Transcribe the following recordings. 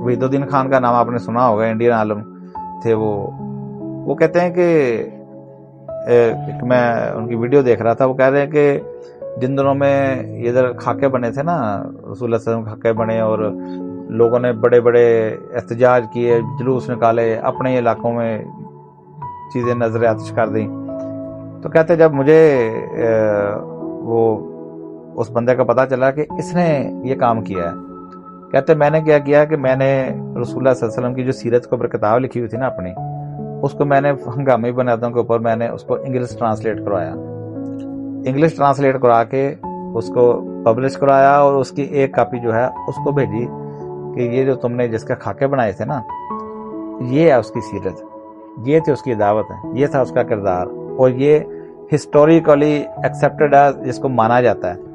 वहीद उद्दीन खान का नाम आपने सुना होगा, इंडियन आलम थे वो कहते हैं कि मैं उनकी वीडियो देख रहा था, वो कह रहे हैं कि जिन दिनों में इधर खाके बने थे ना, रसूल सल्लल्लाहु अलैहि वसल्लम खाके बने और लोगों ने बड़े बड़े एहतजाज किए, जुलूस निकाले, अपने इलाकों में चीज़ें नजर आतिश कर दी, तो कहते जब मुझे वो उस बंदे का पता चला कि इसने ये काम किया है, कहते मैंने क्या किया कि मैंने रसूलुल्लाह सल्लल्लाहु अलैहि वसल्लम की जो सीरत के ऊपर किताब लिखी हुई थी ना अपनी, उसको मैंने हंगामी बुनियादों के ऊपर मैंने उसको इंग्लिश ट्रांसलेट करवाया, इंग्लिश ट्रांसलेट करा के उसको पब्लिश कराया और उसकी एक कॉपी जो है उसको भेजी कि ये जो तुमने जिसके खाके बनाए थे ना, ये है उसकी सीरत, ये थी उसकी दावत है, ये था उसका किरदार, और ये हिस्टोरिकली एक्सेप्टेड है, जिसको माना जाता है।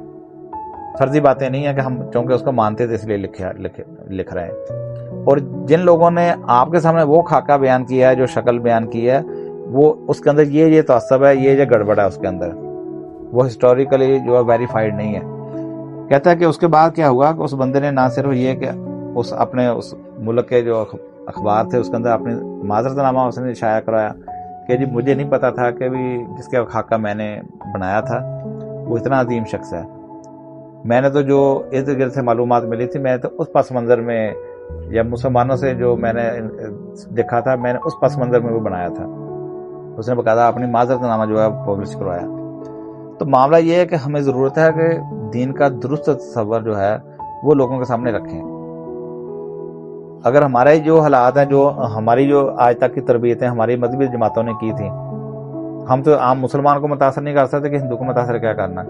फर्जी बातें नहीं है कि हम चूंकि उसको मानते थे इसलिए लिख रहे हैं। और जिन लोगों ने आपके सामने वो खाका बयान किया है, जो शक्ल बयान की है, वो उसके अंदर ये तअस्सुब है, ये गड़बड़ है उसके अंदर, वो हिस्टोरिकली जो है वेरीफाइड नहीं है। कहता है कि उसके बाद क्या हुआ कि उस बंदे ने ना सिर्फ ये कि उस मुल्क के जो अखबार थे उसके अंदर अपनी माजरतनामा उसने शाया कराया कि जी मुझे नहीं पता था कि भी जिसके खाका मैंने बनाया था वो इतना अजीम शख्स है, मैंने तो जो इर्द गिर्द से मालूमात मिली थी, मैं तो उस पस मंज़र में या मुसलमानों से जो मैंने देखा था, मैंने उस पस मंज़र में वो बनाया था। उसने बकायदा अपनी माजरतनामा जो है पब्लिश करवाया। तो मामला ये है कि हमें ज़रूरत है कि दीन का दुरुस्त तस्वर जो है वो लोगों के सामने रखें। अगर हमारे जो हालात हैं, जो हमारी जो आज तक की तरबियतें हमारी मजहबी जमातों ने की थी, हम तो आम मुसलमान को मुतासर नहीं कर सकते कि हिंदू को मुतासर क्या करना।